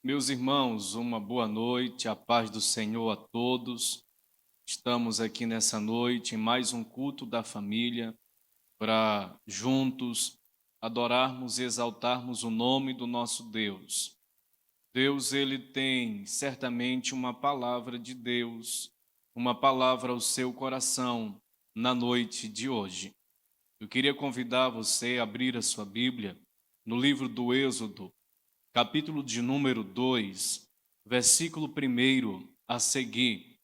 Meus irmãos, uma boa noite, a paz do Senhor a todos. Estamos aqui nessa noite em mais um culto da família para juntos adorarmos e exaltarmos o nome do nosso Deus. Deus, ele tem certamente uma palavra de Deus, uma palavra ao seu coração na noite de hoje. Eu queria convidar você a abrir a sua Bíblia no livro do Êxodo, capítulo de número 2, versículo 1 a seguir,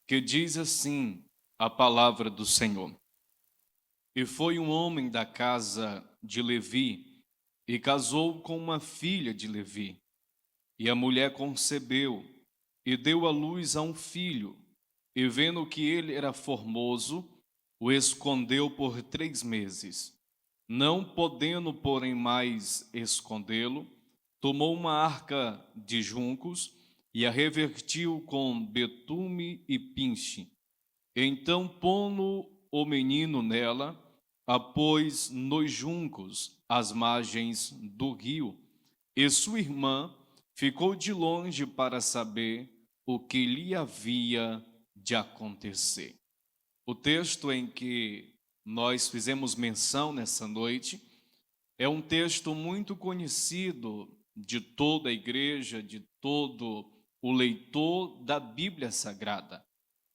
que diz assim a palavra do Senhor. E foi um homem da casa de Levi, e casou com uma filha de Levi. E a mulher concebeu, e deu à luz a um filho, e vendo que ele era formoso, o escondeu por 3 meses. Não podendo, porém, mais escondê-lo, tomou uma arca de juncos e a revertiu com betume e pinche. Então, pondo o menino nela, a pôs nos juncos, às margens do rio, e sua irmã ficou de longe para saber o que lhe havia de acontecer. O texto em que nós fizemos menção nessa noite é um texto muito conhecido de toda a igreja, de todo o leitor da Bíblia Sagrada.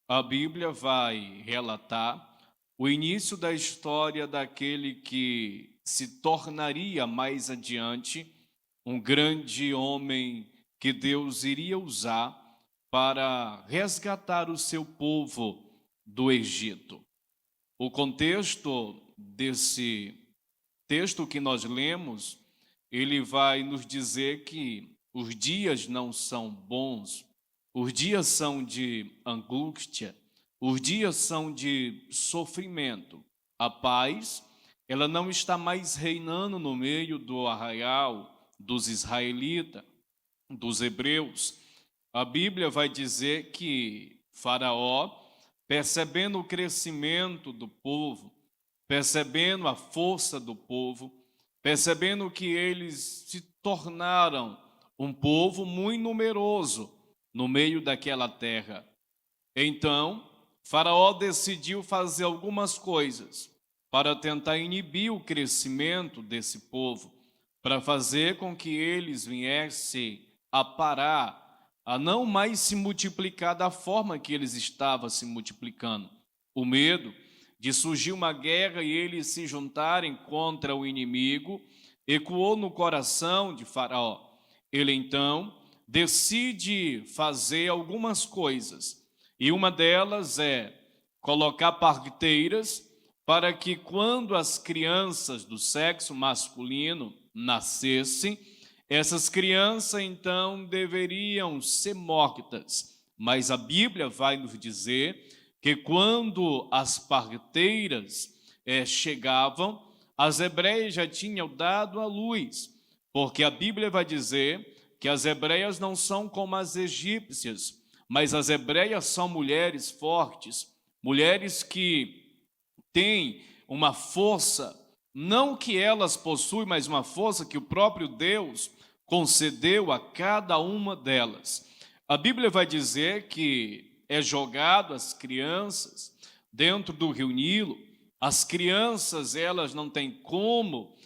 A Bíblia vai relatar o início da história daquele que se tornaria mais adiante um grande homem que Deus iria usar para resgatar o seu povo do Egito. O contexto desse texto que nós lemos, ele vai nos dizer que os dias não são bons, os dias são de angústia, os dias são de sofrimento. A paz, ela não está mais reinando no meio do arraial dos israelitas, dos hebreus. A Bíblia vai dizer que Faraó, percebendo o crescimento do povo, percebendo a força do povo, percebendo que eles se tornaram um povo muito numeroso no meio daquela terra. Então, Faraó decidiu fazer algumas coisas para tentar inibir o crescimento desse povo, para fazer com que eles viessem a parar, a não mais se multiplicar da forma que eles estavam se multiplicando. O medo de surgir uma guerra e eles se juntarem contra o inimigo ecoou no coração de Faraó. Ele então decide fazer algumas coisas, e uma delas é colocar parteiras para que quando as crianças do sexo masculino nascessem, essas crianças então deveriam ser mortas. Mas a Bíblia vai nos dizer que quando as parteiras chegavam, as hebreias já tinham dado à luz, porque a Bíblia vai dizer que as hebreias não são como as egípcias, mas as hebreias são mulheres fortes, mulheres que têm uma força, não que elas possuem, mas uma força que o próprio Deus concedeu a cada uma delas. A Bíblia vai dizer que é jogado as crianças dentro do rio Nilo. As crianças, elas não têm como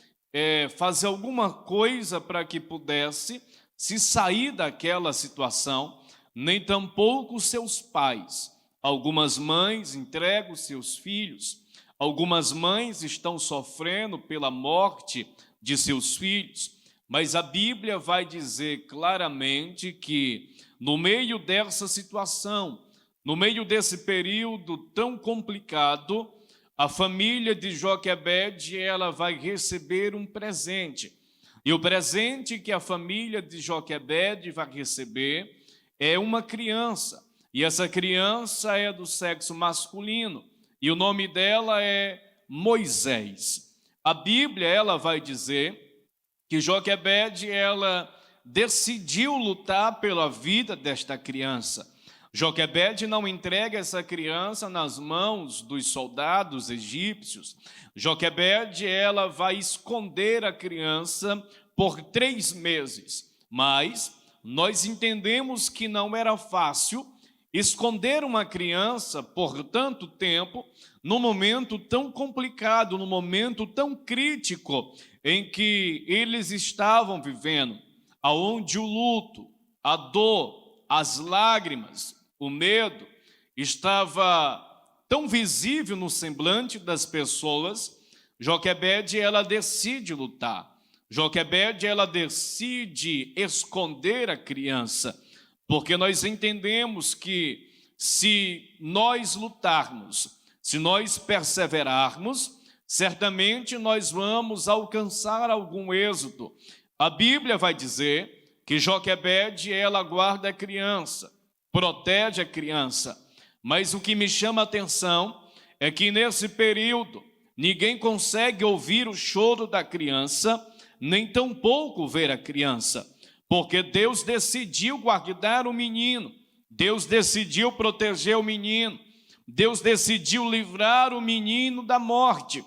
fazer alguma coisa para que pudesse se sair daquela situação, nem tampouco seus pais. Algumas mães entregam seus filhos, algumas mães estão sofrendo pela morte de seus filhos, mas a Bíblia vai dizer claramente que no meio dessa situação, no meio desse período tão complicado, a família de Joquebede, ela vai receber um presente. E o presente que a família de Joquebede vai receber é uma criança. E essa criança é do sexo masculino. E o nome dela é Moisés. A Bíblia, ela vai dizer que Joquebede, ela decidiu lutar pela vida desta criança. Joquebede não entrega essa criança nas mãos dos soldados egípcios. Joquebede, ela vai esconder a criança por 3 meses. Mas nós entendemos que não era fácil esconder uma criança por tanto tempo, num momento tão complicado, num momento tão crítico em que eles estavam vivendo, aonde o luto, a dor, as lágrimas, o medo estava tão visível no semblante das pessoas. Joquebede, ela decide lutar. Joquebede, ela decide esconder a criança, porque nós entendemos que se nós lutarmos, se nós perseverarmos, certamente nós vamos alcançar algum êxito. A Bíblia vai dizer que Joquebede, ela guarda a criança, protege a criança, mas o que me chama a atenção é que nesse período ninguém consegue ouvir o choro da criança, nem tampouco ver a criança, porque Deus decidiu guardar o menino, Deus decidiu proteger o menino, Deus decidiu livrar o menino da morte.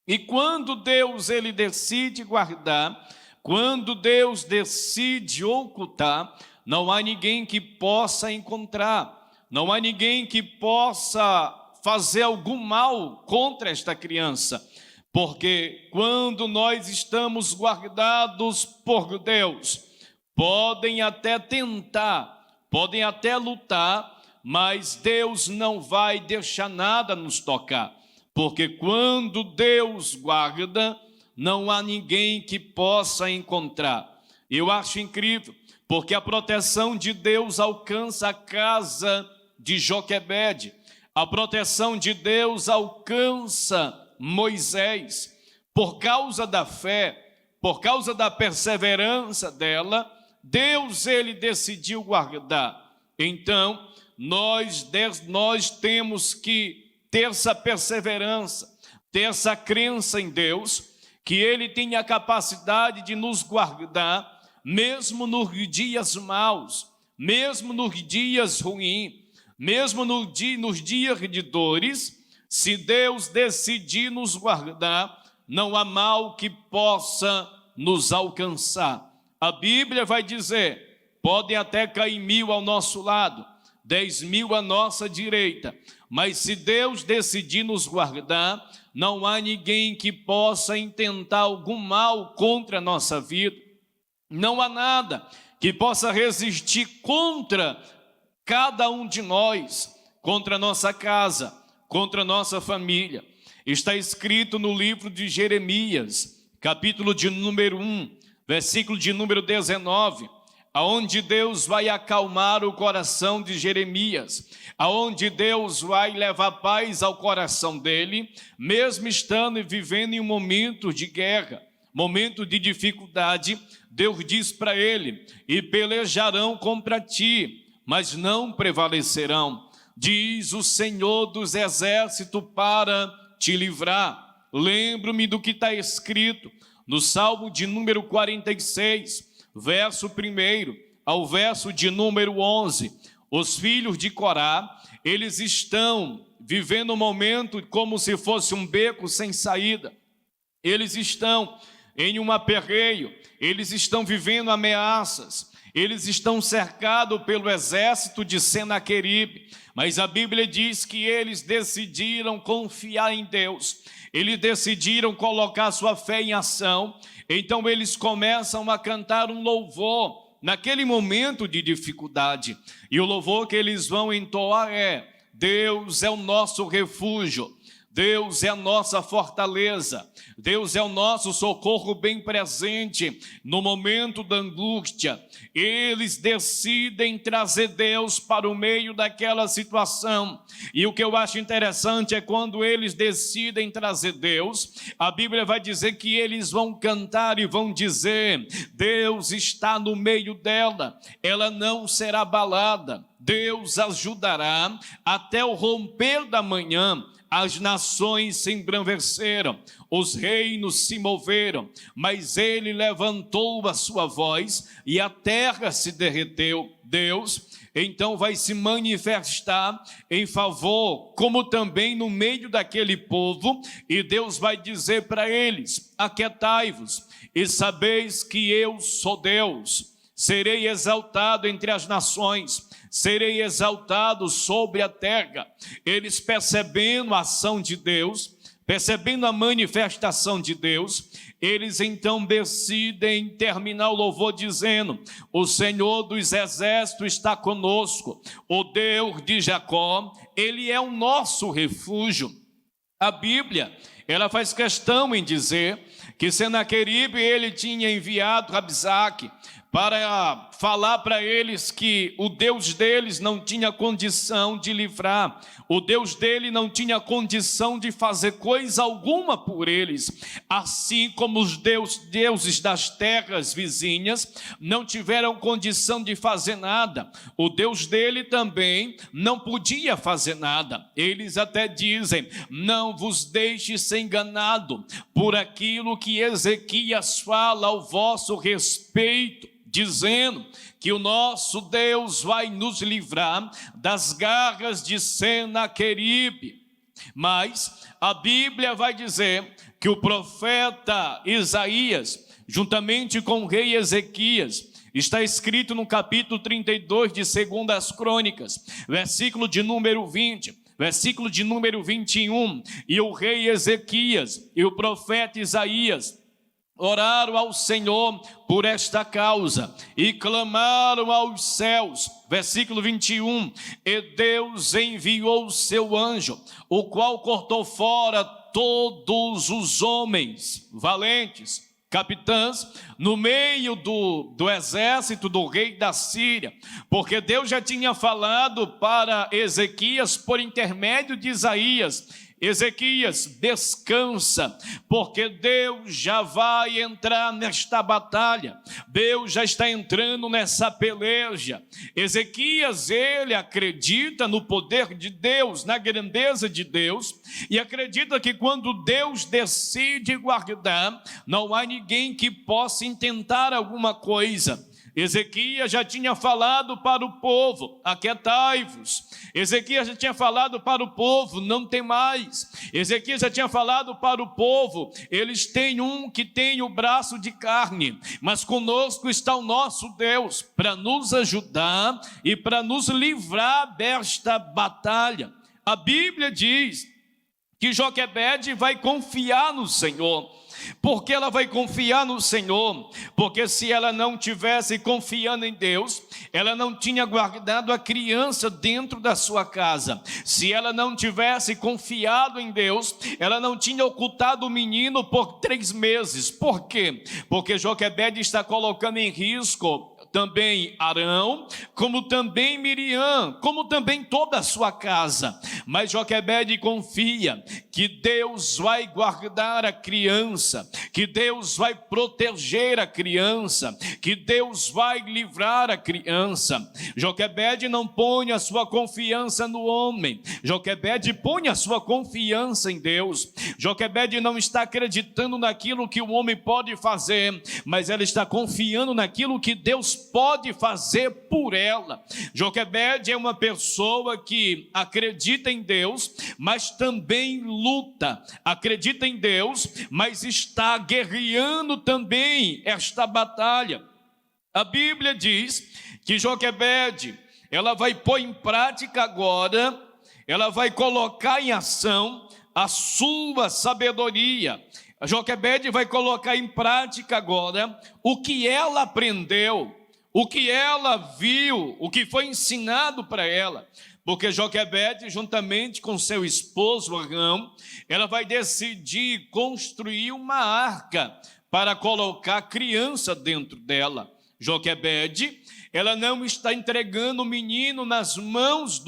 E quando Deus ele decide guardar, quando Deus decide ocultar, não há ninguém que possa encontrar, não há ninguém que possa fazer algum mal contra esta criança, porque quando nós estamos guardados por Deus, podem até tentar, podem até lutar, mas Deus não vai deixar nada nos tocar, porque quando Deus guarda, não há ninguém que possa encontrar. Eu acho incrível, porque a proteção de Deus alcança a casa de Joquebede, a proteção de Deus alcança Moisés, por causa da fé, por causa da perseverança dela, Deus ele decidiu guardar. Então, nós temos que ter essa perseverança, ter essa crença em Deus, que ele tem a capacidade de nos guardar, mesmo nos dias maus, mesmo nos dias ruins, mesmo nos dias de dores. Se Deus decidir nos guardar, não há mal que possa nos alcançar. A Bíblia vai dizer, podem até cair 1000 ao nosso lado, 10.000 à nossa direita, mas se Deus decidir nos guardar, não há ninguém que possa intentar algum mal contra a nossa vida, não há nada que possa resistir contra cada um de nós, contra a nossa casa, contra a nossa família. Está escrito no livro de Jeremias, capítulo de número 1, versículo de número 19, aonde Deus vai acalmar o coração de Jeremias, aonde Deus vai levar paz ao coração dele, mesmo estando e vivendo em um momento de guerra, momento de dificuldade. Deus diz para ele, e pelejarão contra ti, mas não prevalecerão, diz o Senhor dos exércitos, para te livrar. Lembro-me do que está escrito no Salmo de número 46, verso 1 ao verso de número 11. Os filhos de Corá, eles estão vivendo um momento como se fosse um beco sem saída. Eles estão em um aperreio, eles estão vivendo ameaças, eles estão cercados pelo exército de Senaqueribe, mas a Bíblia diz que eles decidiram confiar em Deus, eles decidiram colocar sua fé em ação. Então eles começam a cantar um louvor naquele momento de dificuldade, e o louvor que eles vão entoar é: Deus é o nosso refúgio, Deus é a nossa fortaleza, Deus é o nosso socorro bem presente no momento da angústia. Eles decidem trazer Deus para o meio daquela situação. E o que eu acho interessante é quando eles decidem trazer Deus, a Bíblia vai dizer que eles vão cantar e vão dizer: Deus está no meio dela, ela não será abalada, Deus ajudará até o romper da manhã. As nações se embranqueceram, os reinos se moveram, mas ele levantou a sua voz e a terra se derreteu. Deus então vai se manifestar em favor, como também no meio daquele povo, e Deus vai dizer para eles: aquietai-vos e sabeis que eu sou Deus. serei exaltado entre as nações, serei exaltado sobre a terra. Eles, percebendo a ação de Deus, percebendo a manifestação de Deus, eles então decidem terminar o louvor dizendo: o Senhor dos exércitos está conosco, o Deus de Jacó, Ele é o nosso refúgio. A Bíblia, ela faz questão em dizer que Senaqueribe, ele tinha enviado Rabsaque para falar para eles que o Deus deles não tinha condição de livrar, o Deus dele não tinha condição de fazer coisa alguma por eles, assim como os deuses das terras vizinhas não tiveram condição de fazer nada, o Deus dele também não podia fazer nada. Eles até dizem: não vos deixe ser enganado por aquilo que Ezequias fala ao vosso respeito, dizendo que o nosso Deus vai nos livrar das garras de Senaqueribe. Mas a Bíblia vai dizer que o profeta Isaías, juntamente com o rei Ezequias, está escrito no capítulo 32 de 2 Crônicas, versículo de número 20, versículo de número 21, e o rei Ezequias e o profeta Isaías oraram ao Senhor por esta causa e clamaram aos céus, versículo 21, e Deus enviou o seu anjo, o qual cortou fora todos os homens valentes, capitãs, no meio do exército do rei da Síria, porque Deus já tinha falado para Ezequias por intermédio de Isaías: Ezequias, descansa, porque Deus já vai entrar nesta batalha, Deus já está entrando nessa peleja. Ezequias, ele acredita no poder de Deus, na grandeza de Deus, e acredita que quando Deus decide guardar, não há ninguém que possa intentar alguma coisa. Ezequias já tinha falado para o povo: aquietai-vos. Ezequias já tinha falado para o povo: não temais. Ezequias já tinha falado para o povo: eles têm um que tem o braço de carne, mas conosco está o nosso Deus para nos ajudar e para nos livrar desta batalha. A Bíblia diz que Joquebede vai confiar no Senhor. Por que ela vai confiar no Senhor? Porque se ela não tivesse confiando em Deus, ela não tinha guardado a criança dentro da sua casa. Se ela não tivesse confiado em Deus, ela não tinha ocultado o menino por 3 meses. Por quê? Porque Joquebede está colocando em risco também Arão, como também Miriam, como também toda a sua casa. Mas Joquebede confia que Deus vai guardar a criança, que Deus vai proteger a criança, que Deus vai livrar a criança. Joquebede não põe a sua confiança no homem, Joquebede põe a sua confiança em Deus. Joquebede não está acreditando naquilo que o homem pode fazer, mas ela está confiando naquilo que Deus pode fazer por ela. Joquebede é uma pessoa que acredita em Deus, mas também luta. Acredita em Deus, mas está guerreando também esta batalha. A Bíblia diz que Joquebede, ela vai pôr em prática agora, ela vai colocar em ação a sua sabedoria. A Joquebede vai colocar em prática agora o que ela aprendeu, o que ela viu, o que foi ensinado para ela. Porque Joquebede, juntamente com seu esposo Arão, ela vai decidir construir uma arca para colocar criança dentro dela. Joquebede, ela não está entregando o menino nas mãos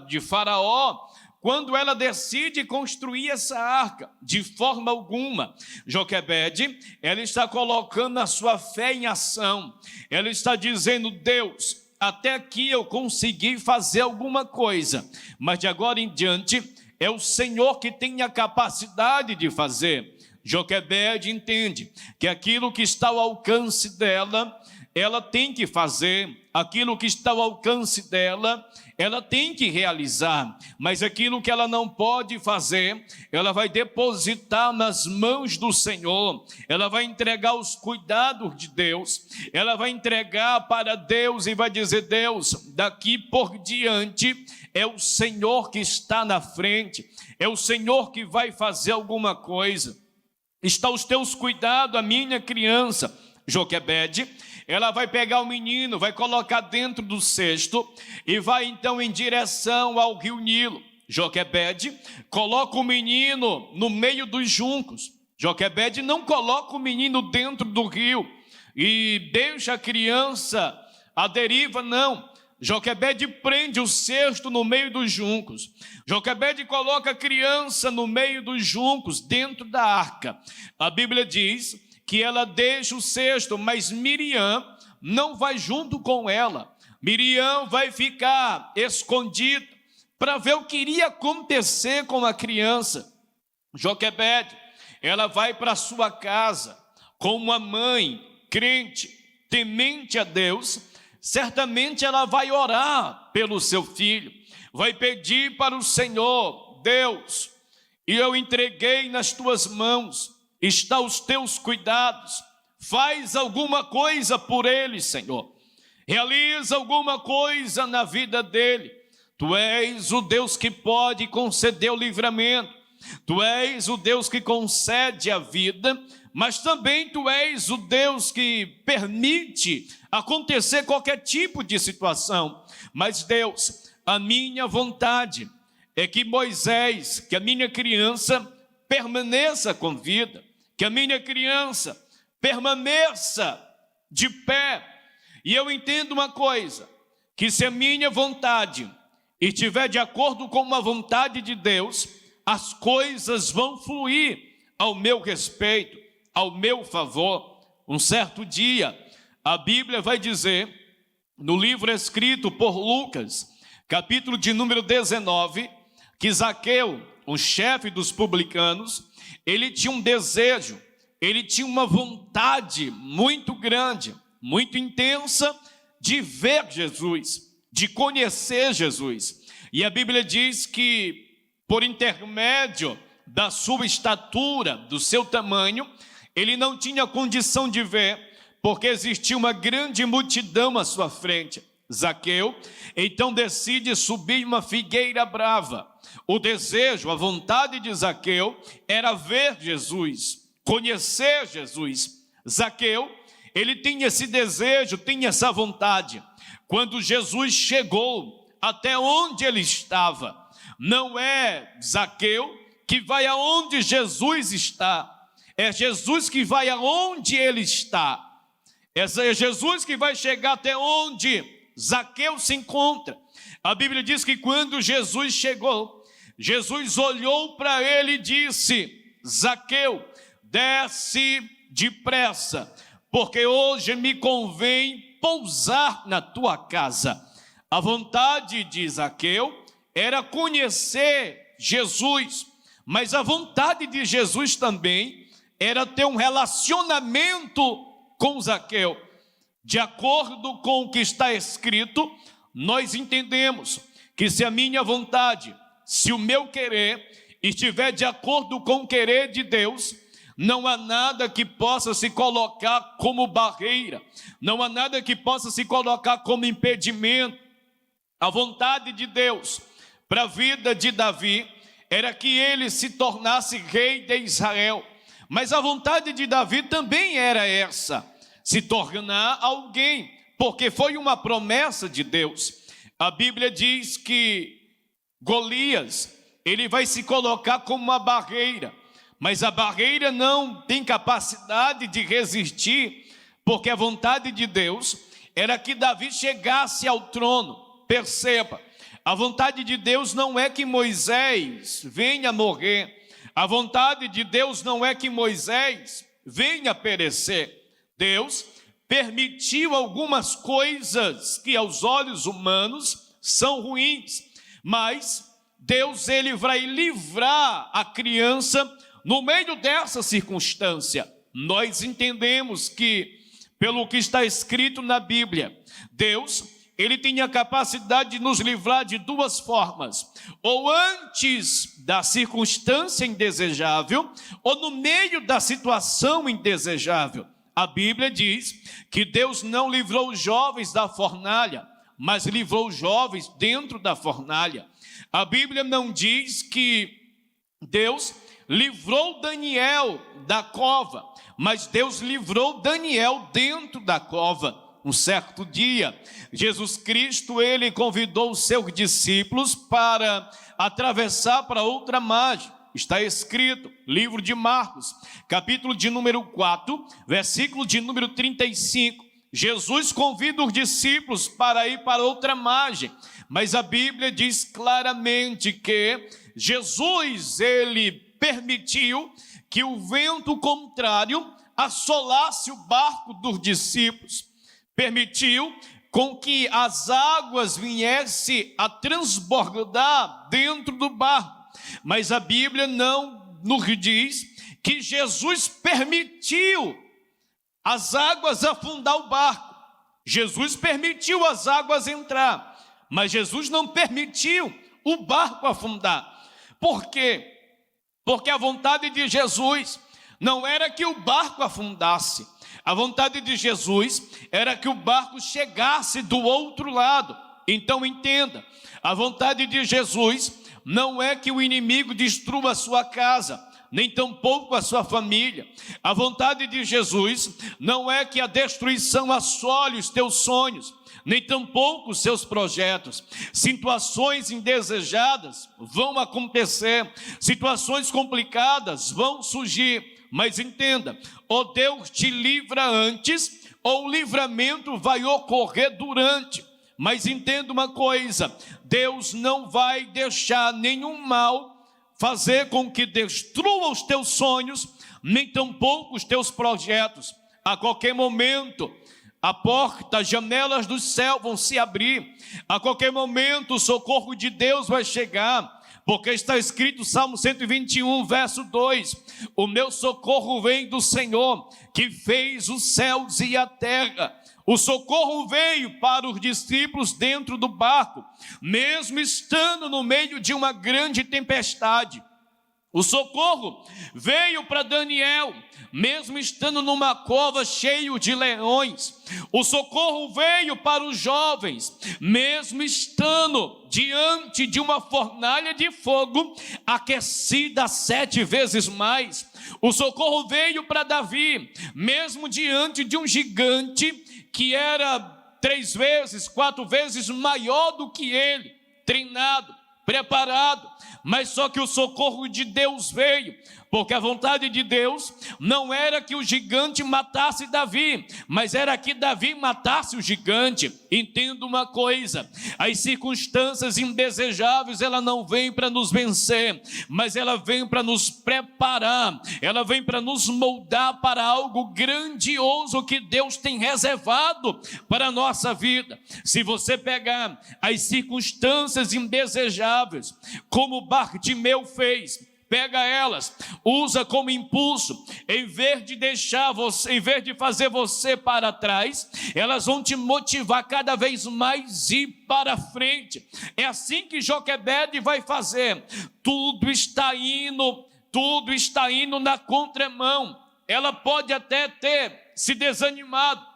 de Faraó, quando ela decide construir essa arca, de forma alguma. Joquebede, ela está colocando a sua fé em ação. Ela está dizendo: Deus, até aqui eu consegui fazer alguma coisa, mas de agora em diante é o Senhor que tem a capacidade de fazer. Joquebede entende que aquilo que está ao alcance dela ela tem que fazer aquilo que está ao alcance dela, ela tem que realizar, mas aquilo que ela não pode fazer, ela vai depositar nas mãos do Senhor, ela vai entregar os cuidados de Deus, ela vai entregar para Deus e vai dizer: Deus, daqui por diante é o Senhor que está na frente, é o Senhor que vai fazer alguma coisa. Está aos teus cuidados a minha criança. Joquebede, ela vai pegar o menino, vai colocar dentro do cesto e vai então em direção ao rio Nilo. Joquebede coloca o menino no meio dos juncos. Joquebede não coloca o menino dentro do rio e deixa a criança à deriva, não. Joquebede prende o cesto no meio dos juncos. Joquebede coloca a criança no meio dos juncos, dentro da arca. A Bíblia diz que ela deixa o cesto, mas Miriam não vai junto com ela. Miriam vai ficar escondida para ver o que iria acontecer com a criança. Joquebede, ela vai para sua casa com uma mãe crente, temente a Deus. Certamente ela vai orar pelo seu filho, vai pedir para o Senhor: Deus, e eu entreguei nas tuas mãos, está os teus cuidados, faz alguma coisa por ele, Senhor, realiza alguma coisa na vida dele. Tu és o Deus que pode conceder o livramento, tu és o Deus que concede a vida, mas também tu és o Deus que permite acontecer qualquer tipo de situação. Mas Deus, a minha vontade é que Moisés, que a minha criança permaneça com vida, que a minha criança permaneça de pé. E eu entendo uma coisa, que se a minha vontade estiver de acordo com a vontade de Deus, as coisas vão fluir ao meu respeito, ao meu favor. Um certo dia, a Bíblia vai dizer, no livro escrito por Lucas, capítulo de número 19, que Zaqueu, o chefe dos publicanos, ele tinha um desejo, ele tinha uma vontade muito grande, muito intensa de ver Jesus, de conhecer Jesus. E a Bíblia diz que, por intermédio da sua estatura, do seu tamanho, ele não tinha condição de ver, porque existia uma grande multidão à sua frente. Zaqueu, então decide subir uma figueira brava. O desejo, a vontade de Zaqueu era ver Jesus, conhecer Jesus. Zaqueu, ele tinha esse desejo, tinha essa vontade. Quando Jesus chegou até onde ele estava, não é Zaqueu que vai aonde Jesus está, é Jesus que vai aonde ele está. É Jesus que vai chegar até onde Zaqueu se encontra. A Bíblia diz que quando Jesus chegou, Jesus olhou para ele e disse: Zaqueu, desce depressa, porque hoje me convém pousar na tua casa. A vontade de Zaqueu era conhecer Jesus, mas a vontade de Jesus também era ter um relacionamento com Zaqueu. De acordo com o que está escrito, nós entendemos que se a minha vontade, se o meu querer estiver de acordo com o querer de Deus, não há nada que possa se colocar como barreira, não há nada que possa se colocar como impedimento. A vontade de Deus para a vida de Davi era que ele se tornasse rei de Israel, mas a vontade de Davi também era essa, se tornar alguém, porque foi uma promessa de Deus. A Bíblia diz que Golias, ele vai se colocar como uma barreira, mas a barreira não tem capacidade de resistir, porque a vontade de Deus era que Davi chegasse ao trono. Perceba, a vontade de Deus não é que Moisés venha morrer, a vontade de Deus não é que Moisés venha perecer. Deus permitiu algumas coisas que aos olhos humanos são ruins, mas Deus, ele vai livrar a criança no meio dessa circunstância. Nós entendemos que pelo que está escrito na Bíblia. Deus, ele tem a capacidade de nos livrar de duas formas: ou antes da circunstância indesejável, ou no meio da situação indesejável. A Bíblia diz que Deus não livrou os jovens da fornalha, mas livrou os jovens dentro da fornalha. A Bíblia não diz que Deus livrou Daniel da cova, mas Deus livrou Daniel dentro da cova. Um certo dia, Jesus Cristo, ele convidou os seus discípulos para atravessar para outra margem. Está escrito, livro de Marcos, capítulo de número 4, versículo de número 35. Jesus convida os discípulos para ir para outra margem, mas a Bíblia diz claramente que Jesus, ele permitiu que o vento contrário assolasse o barco dos discípulos, permitiu com que as águas viessem a transbordar dentro do barco, mas a Bíblia não nos diz que Jesus permitiu as águas afundar o barco. Jesus permitiu as águas entrar, mas Jesus não permitiu o barco afundar. Por quê? Porque a vontade de Jesus não era que o barco afundasse. A vontade de Jesus era que o barco chegasse do outro lado. Então entenda, a vontade de Jesus não é que o inimigo destrua a sua casa, nem tampouco a sua família. A vontade de Jesus não é que a destruição assole os teus sonhos, nem tampouco os seus projetos. Situações indesejadas vão acontecer, situações complicadas vão surgir, mas entenda, ou Deus te livra antes, ou o livramento vai ocorrer durante. Mas entenda uma coisa, Deus não vai deixar nenhum mal fazer com que destrua os teus sonhos, nem tampouco os teus projetos. A qualquer momento, a porta, as janelas do céu vão se abrir. A qualquer momento, o socorro de Deus vai chegar. Porque está escrito, Salmo 121, verso 2: o meu socorro vem do Senhor, que fez os céus e a terra. O socorro veio para os discípulos dentro do barco, mesmo estando no meio de uma grande tempestade. O socorro veio para Daniel, mesmo estando numa cova cheia de leões. O socorro veio para os jovens, mesmo estando diante de uma fornalha de fogo, aquecida 7 vezes mais. O socorro veio para Davi, mesmo diante de um gigante que era 3 vezes, 4 vezes maior do que ele, treinado, preparado. Mas só que o socorro de Deus veio, porque a vontade de Deus não era que o gigante matasse Davi, mas era que Davi matasse o gigante. Entenda uma coisa, as circunstâncias indesejáveis, ela não vem para nos vencer, mas ela vem para nos preparar, ela vem para nos moldar para algo grandioso que Deus tem reservado para a nossa vida. Se você pegar as circunstâncias indesejáveis, como Bartimeu fez, pega elas, usa como impulso, em vez de fazer você para trás, elas vão te motivar cada vez mais ir para frente. É assim que Joquebede vai fazer. Tudo está indo na contramão. Ela pode até ter se desanimado,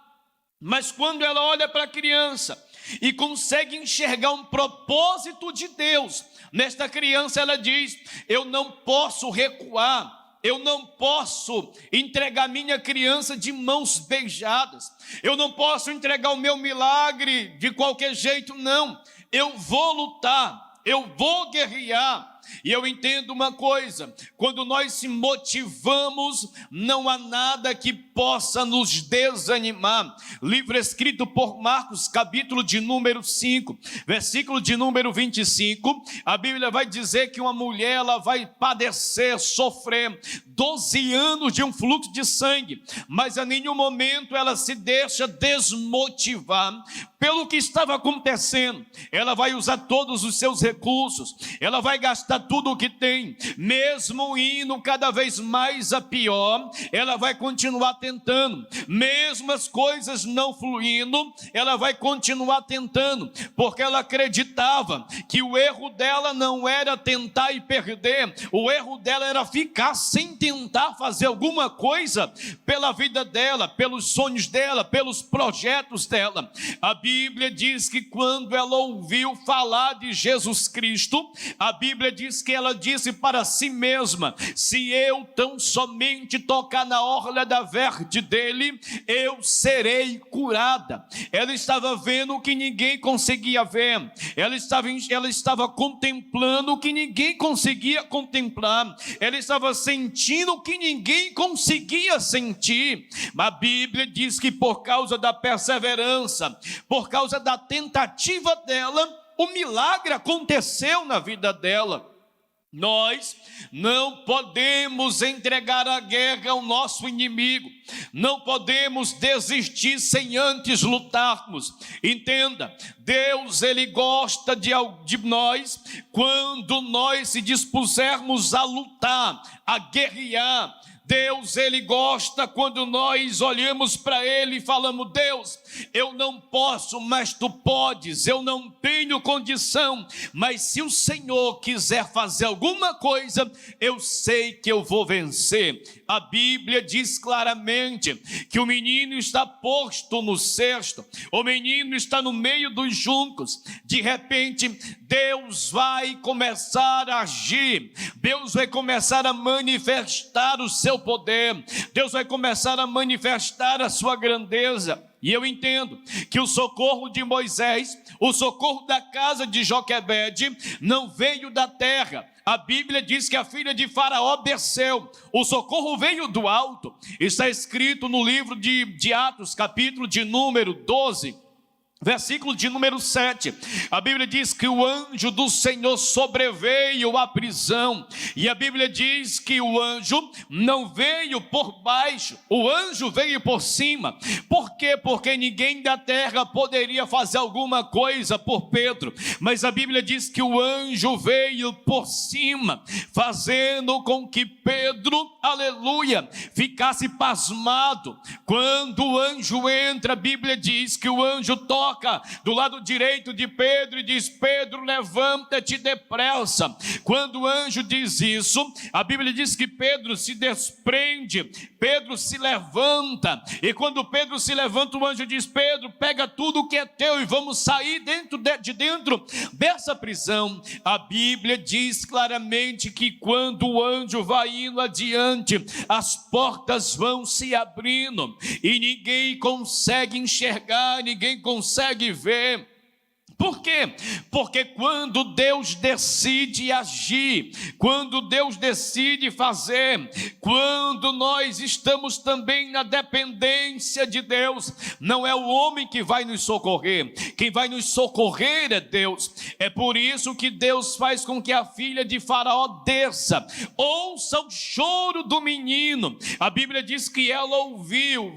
mas quando ela olha para a criança e consegue enxergar um propósito de Deus nesta criança, ela diz: eu não posso recuar, eu não posso entregar minha criança de mãos beijadas, eu não posso entregar o meu milagre de qualquer jeito, não. Eu vou lutar, eu vou guerrear. E eu entendo uma coisa, quando nós se motivamos, não há nada que possa nos desanimar. Livro escrito por Marcos, capítulo de número 5, versículo de número 25, a Bíblia vai dizer que uma mulher, ela vai padecer, sofrer 12 anos de um fluxo de sangue, mas a nenhum momento ela se deixa desmotivar pelo que estava acontecendo. Ela vai usar todos os seus recursos, ela vai gastar gasta tudo o que tem, mesmo indo cada vez mais a pior, ela vai continuar tentando, mesmo as coisas não fluindo, ela vai continuar tentando, porque ela acreditava que o erro dela não era tentar e perder, o erro dela era ficar sem tentar fazer alguma coisa pela vida dela, pelos sonhos dela, pelos projetos dela. A Bíblia diz que quando ela ouviu falar de Jesus Cristo, a Bíblia diz que ela disse para si mesma: se eu tão somente tocar na orla da veste dele, eu serei curada. Ela estava vendo o que ninguém conseguia ver, ela estava contemplando o que ninguém conseguia contemplar, ela estava sentindo o que ninguém conseguia sentir. A Bíblia diz que por causa da perseverança, por causa da tentativa dela, o milagre aconteceu na vida dela. Nós não podemos entregar a guerra ao nosso inimigo, não podemos desistir sem antes lutarmos. Entenda, Deus, Ele gosta de nós quando nós se dispusermos a lutar, a guerrear. Deus, Ele gosta quando nós olhamos para Ele e falamos: Deus, eu não posso, mas Tu podes, eu não tenho condição, mas se o Senhor quiser fazer alguma coisa, eu sei que eu vou vencer. A Bíblia diz claramente que o menino está posto no cesto, o menino está no meio dos juncos. De repente, Deus vai começar a agir, Deus vai começar a manifestar o seu poder, Deus vai começar a manifestar a sua grandeza. E eu entendo que o socorro de Moisés, o socorro da casa de Joquebede, não veio da terra. A Bíblia diz que a filha de Faraó desceu, o socorro veio do alto. Está escrito no livro de Atos, capítulo de número 12, versículo de número 7, a Bíblia diz que o anjo do Senhor sobreveio à prisão, e a Bíblia diz que o anjo não veio por baixo, o anjo veio por cima. Por quê? Porque ninguém da terra poderia fazer alguma coisa por Pedro, mas a Bíblia diz que o anjo veio por cima, fazendo com que Pedro, aleluia, ficasse pasmado. Quando o anjo entra, a Bíblia diz que o anjo toca do lado direito de Pedro e diz: Pedro, levanta-te depressa. Quando o anjo diz isso, a Bíblia diz que Pedro se desprende, Pedro se levanta, e quando Pedro se levanta, o anjo diz: Pedro, pega tudo o que é teu e vamos sair de dentro dessa prisão. A Bíblia diz claramente que quando o anjo vai indo adiante, as portas vão se abrindo e ninguém consegue enxergar, ninguém consegue ver. Por quê? Porque quando Deus decide agir, quando Deus decide fazer, quando nós estamos também na dependência de Deus, não é o homem que vai nos socorrer, quem vai nos socorrer é Deus. É por isso que Deus faz com que a filha de Faraó desça, ouça o choro do menino. A Bíblia diz que ela viu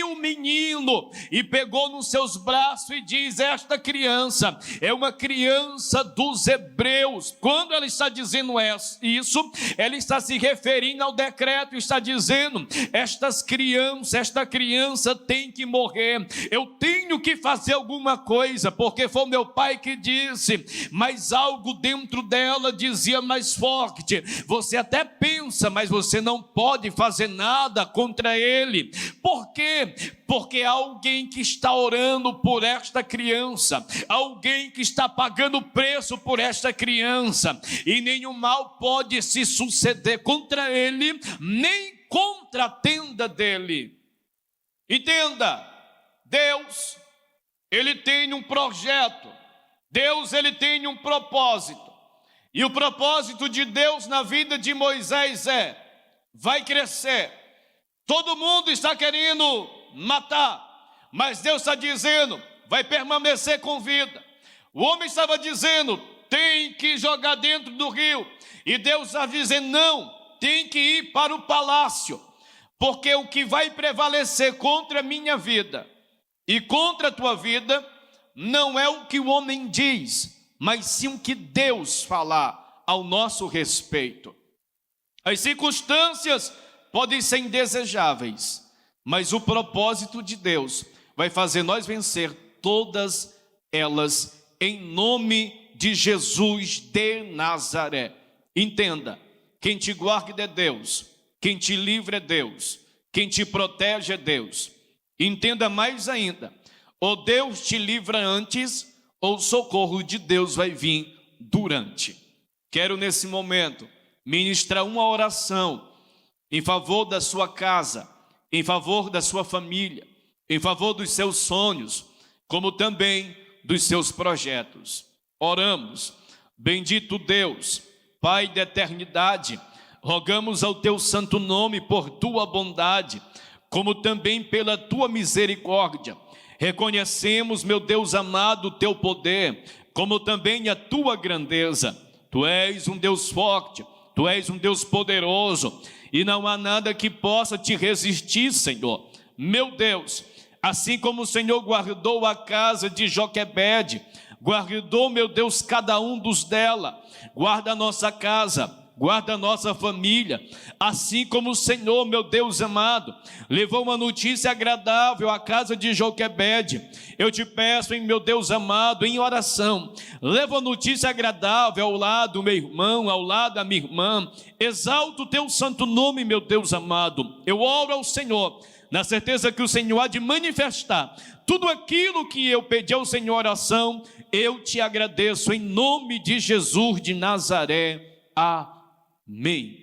o menino e pegou nos seus braços e diz: esta criança é uma criança dos hebreus. Quando ela está dizendo isso, ela está se referindo ao decreto, está dizendo: esta criança tem que morrer, eu tenho que fazer alguma coisa, porque foi meu pai que disse. Mas algo dentro dela dizia mais forte: você até pensa, mas você não pode fazer nada contra ele. Por quê? Porque há alguém que está orando por esta criança, alguém que está pagando preço por esta criança, e nenhum mal pode se suceder contra ele, nem contra a tenda dele. Entenda, Deus, Ele tem um projeto, Deus, Ele tem um propósito, e o propósito de Deus na vida de Moisés vai crescer. Todo mundo está querendo matar, mas Deus está dizendo: vai permanecer com vida. O homem estava dizendo: tem que jogar dentro do rio, e Deus está dizendo: não, tem que ir para o palácio, porque o que vai prevalecer contra a minha vida e contra a tua vida não é o que o homem diz, mas sim o que Deus falar. ao nosso respeito. As circunstâncias podem ser indesejáveis, mas o propósito de Deus vai fazer nós vencer todas elas em nome de Jesus de Nazaré. Entenda, quem te guarda é Deus, quem te livra é Deus, quem te protege é Deus. Entenda mais ainda, ou Deus te livra antes, ou o socorro de Deus vai vir durante. Quero nesse momento ministrar uma oração em favor da sua casa, em favor da sua família, em favor dos seus sonhos, como também dos seus projetos. Oramos. Bendito Deus, Pai da eternidade, rogamos ao teu santo nome por tua bondade, como também pela tua misericórdia. Reconhecemos, meu Deus amado, o teu poder, como também a tua grandeza. Tu és um Deus forte, tu és um Deus poderoso, e não há nada que possa te resistir, Senhor. Meu Deus, assim como o Senhor guardou a casa de Joquebede, guardou, meu Deus, cada um dos dela, guarda a nossa casa, guarda a nossa família, assim como o Senhor, meu Deus amado, levou uma notícia agradável à casa de Joquebede. Eu te peço, meu Deus amado, em oração, leva a notícia agradável ao lado do meu irmão, ao lado da minha irmã, exalta o teu santo nome, meu Deus amado. Eu oro ao Senhor, na certeza que o Senhor há de manifestar tudo aquilo que eu pedi ao Senhor em oração. Eu te agradeço em nome de Jesus de Nazaré. Amém.